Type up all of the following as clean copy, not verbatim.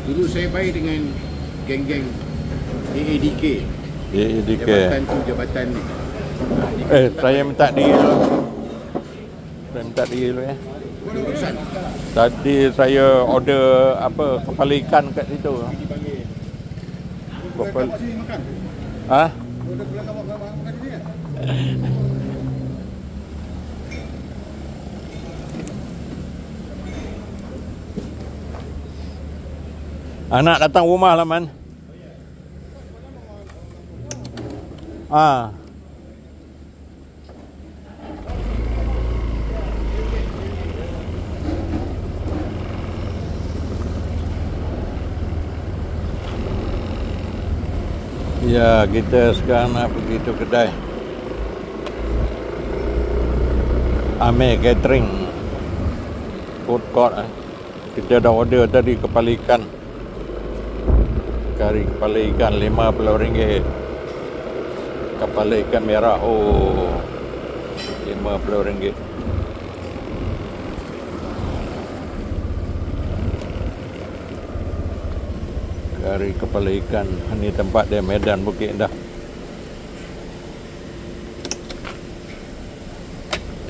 Dulu saya baik dengan geng-geng AADK. AADK. Jabatan tu jabatan ni. Saya minta diri dulu. Saya minta diri dulu ya. Ada urusan. Tadi saya order apa kepala ikan kat situ. Kepala sini makan. Ha? Order belakang makan sini. Anak datang rumah lah Man. Ya, kita sekarang nak pergi tu kedai Amir Catering Food Court. Kita dah order tadi kepala ikan, kari kepala ikan RM50. Kepala ikan merah RM50. Kari kepala ikan. Ini tempat dia Medan Bukit Indah.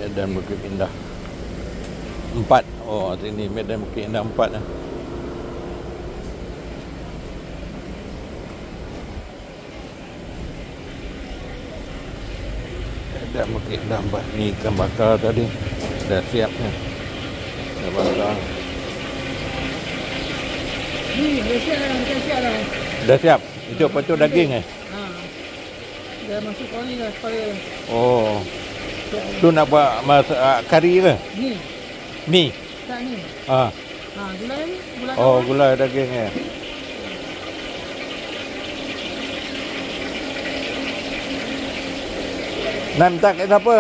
Medan Bukit Indah 4. Oh, sini Medan Bukit Indah 4 lah. Medan Bukit Indah 4. Ni ikan bakar tadi dah siap ni. Dah bakar. Ni dah siap dah. Dah siap. Itu apa tu daging Dah masuk kali dah kepala. Oh. Tu nak buat kari ke? Ni. Mi. Tak ni. Gulai ni. Gulai. Oh, gulai daging ya. Nak minta kat siapa?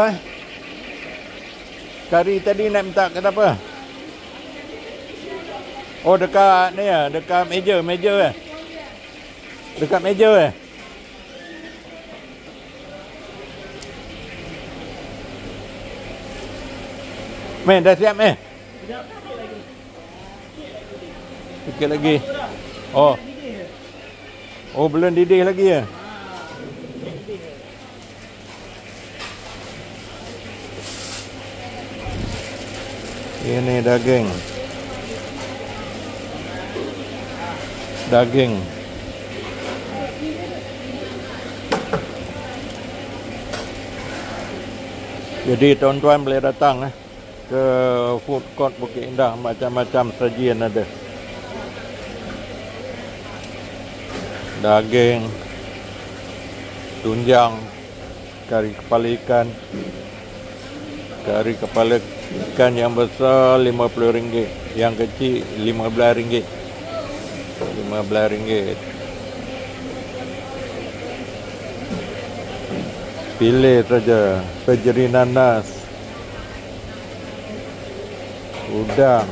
Kari tadi nak minta kat siapa? Oh, dekat ni ya, dekat meja Dekat meja Meh, dah siap meh? Sikit lagi. Oh. Oh, belum didih lagi ya? Ini daging. Jadi tuan-tuan boleh datang ke Food Court Bukit Indah, macam-macam sajian ada. Daging, tunjang, kari kepala ikan. Kari kepala ikan yang besar RM50, yang kecil RM15. RM15. Pilih saja. Pejeri nanas, udang,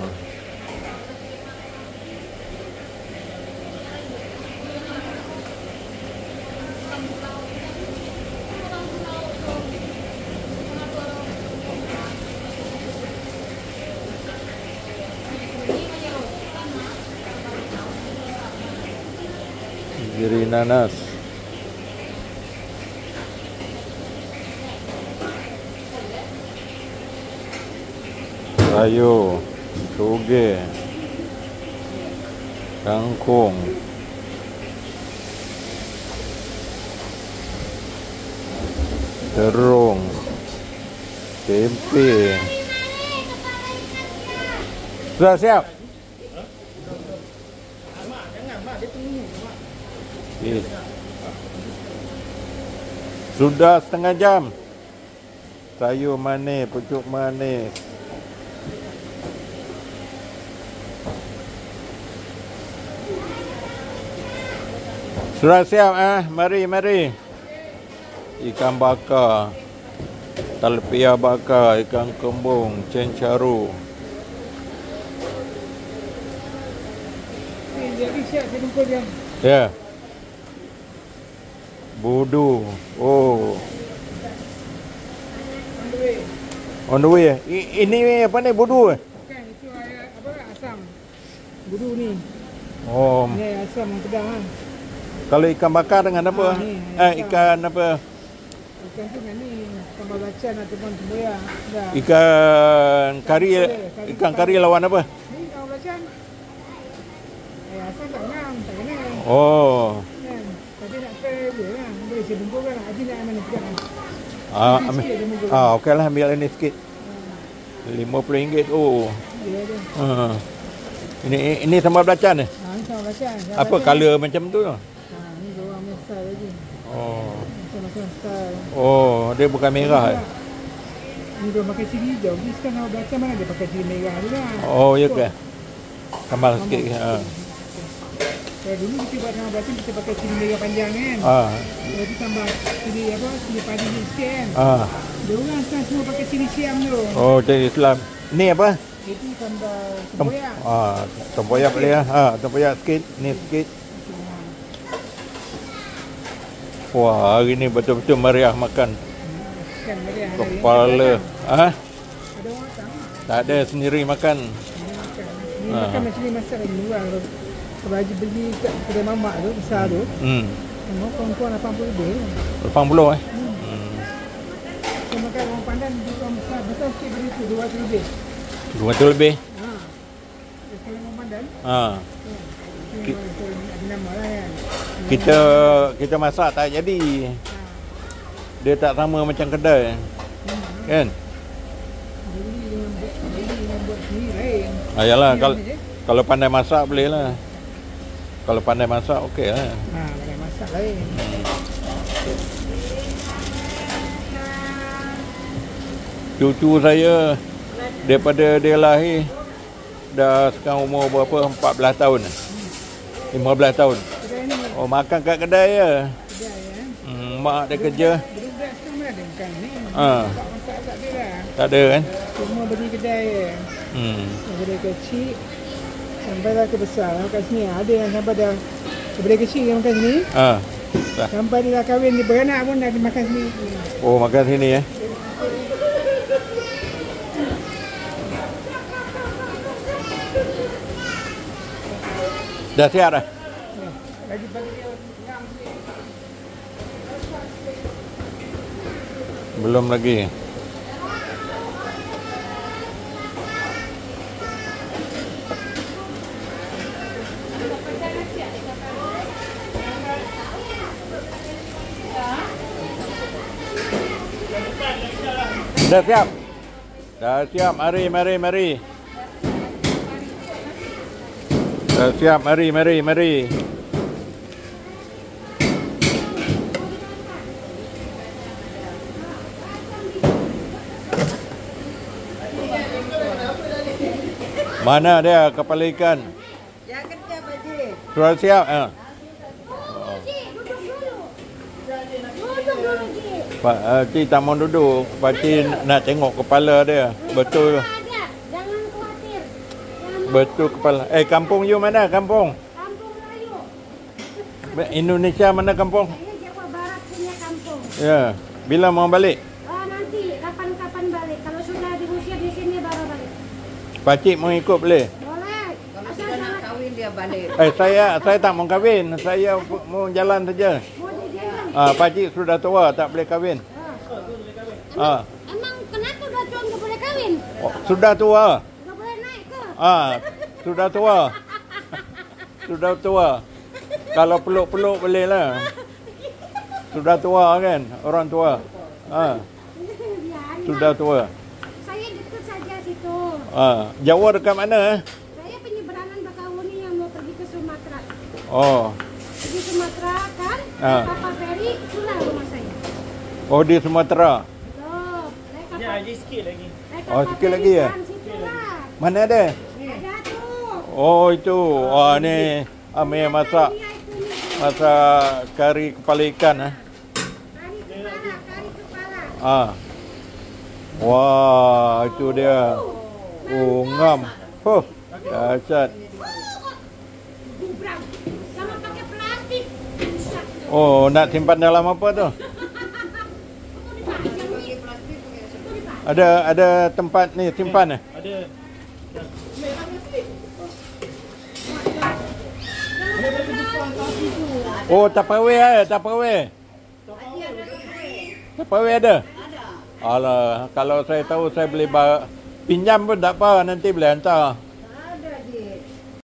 pejeri nanas, sayur, toge, kangkung, terung, tempe. Sudah siap? Sudah setengah jam. Sayur manis, pucuk manis. Sudah siap mari. Ikan bakar, talpia bakar, ikan kembung, cencaru. Jadi siap saya jumpa dia. Ya. Budu. Oh. On the way. Ini apa ni budu? Bukan, itu asam. Budu ni. Oh, Ni asam yang pedang kan. kalau ikan bakar dengan apa? ni, Ikan apa? Ikan tu dengan ni sambal belacan ataupun tempoyak. Dah. Ikan kari, ikan kari lawan apa? Ni sambal belacan. Asam tak ngam, tak kena. Oh, Kan. Tapi nak try je lah. Boleh saya bungkus kan. Haji nak mana pedang. ambil. Okeylah, ambil ini sikit. RM50. Oh. Dia ada. Ini sambal belacan ni. Ni sambal belacan. Apa color macam tu? Ni orang punya style lagi. Oh. Macam-macam style. Oh, dia bukan merah. Ni dia pakai cili hijau. Ni sekarang sambal belacan mana dia pakai cili merah tu lah. Oh, ya ke? Sambal sikit. Kalau dulu kita buat sambal belacan kita pakai cili merah panjang kan. Lepas tambah cili apa? Cili padi sikit kan. Dia orang sekarang semua pakai cili siam tu. Oh, cili Islam. Ni apa? Itu sambal tempoyak. Tempoyak boleh lah. Tempoyak sikit. Ni sikit. Wah, hari ni betul-betul meriah makan. Kan meriah. Kepala. Ada orang datang. Tak ada, sendiri makan. Ni makan macam ni masak lagi luar. Kalau Haji beli kat kedai mamak tu, besar tu. Semua kawan-kawan 80 lebih. 80 Saya makan orang pandan di kawan besar. Besar sikit beli tu, 200 lebih. 200 lebih. Kalau orang pandan. Ada nama lah kan. Kita masak tak jadi. Dia tak sama macam kedai. Kan? Beli dengan buat sendiri lain. Yalah, kalau pandai masak boleh lah. Kalau pandai masak okey lah. Pandai masak lain. Cucu saya daripada dia lahir dah sekarang umur berapa? 14 tahun. 15 tahun. Kedai ni Oh, makan kat kedai ya. kedai kan. Mak dia kerja. Budak sekarang mana ada makan ni. Ha. Masak tak ada lah. Tak ada kan? Semua beli kedai je. Kedai kecil sampailah ke besar. Kat sini ada yang sampai dah kedai kecil yang makan sini. Sampai dia dah kahwin, dia beranak pun dah makan sini. Oh, makan sini ya. Dah siap dah? Lagi bagi dia ngam sini. Belum lagi. Dah siap? Dah siap. Mari. Dah siap. Mari. Mana dia kepala ikan? Yang kerja Pakcik. Sudah siap? Pakcik tak mau duduk. Pakcik nak tengok kepala dia. Betul. Jangan khawatir. Betul kepala. Kampung you mana? Kampung? Kampung Melayu. Indonesia mana kampung? Ini Jawa Barat punya kampung. Ya. Bila mau balik? Nanti kapan-kapan balik. Kalau sudah diusir di sini baru balik. Pakcik mau ikut boleh? Boleh. Kalau sudah nak kahwin dia balik. Saya tak mau kahwin. Saya mau jalan saja. Mau digendong. Pakcik sudah tua, tak boleh kahwin. Emang kenapa udah tua nggak boleh kahwin? Sudah tua. Nggak boleh naik ke? Sudah tua. Sudah tua. Kalau peluk-peluk boleh lah. Sudah tua kan, orang tua. Sudah tua. Saya dekat saja situ. Jawa dekat mana? Saya penyeberangan Bakahuni yang mau pergi ke Sumatera. Oh. Di Sumatera kan, kapal feri itulah rumah saya. Oh, di Sumatera. Betul. Ni lagi sikit lagi. Sikit lagi ya? Situlah. Mana ada? Ada tu. Oh, itu. Wah, ni Amir masak kari kepala ikan. Kari kepala. Wah, itu dia. Oh, ngam. Dahsyat. Bubrang. Sama pakai plastik. Oh, nak simpan dalam apa tu? Ada tempat ni simpan. Ada. Oh, Tupperware ada. Tupperware ada. Alah, kalau saya tahu saya boleh pinjam pun tak apa, nanti boleh hantar.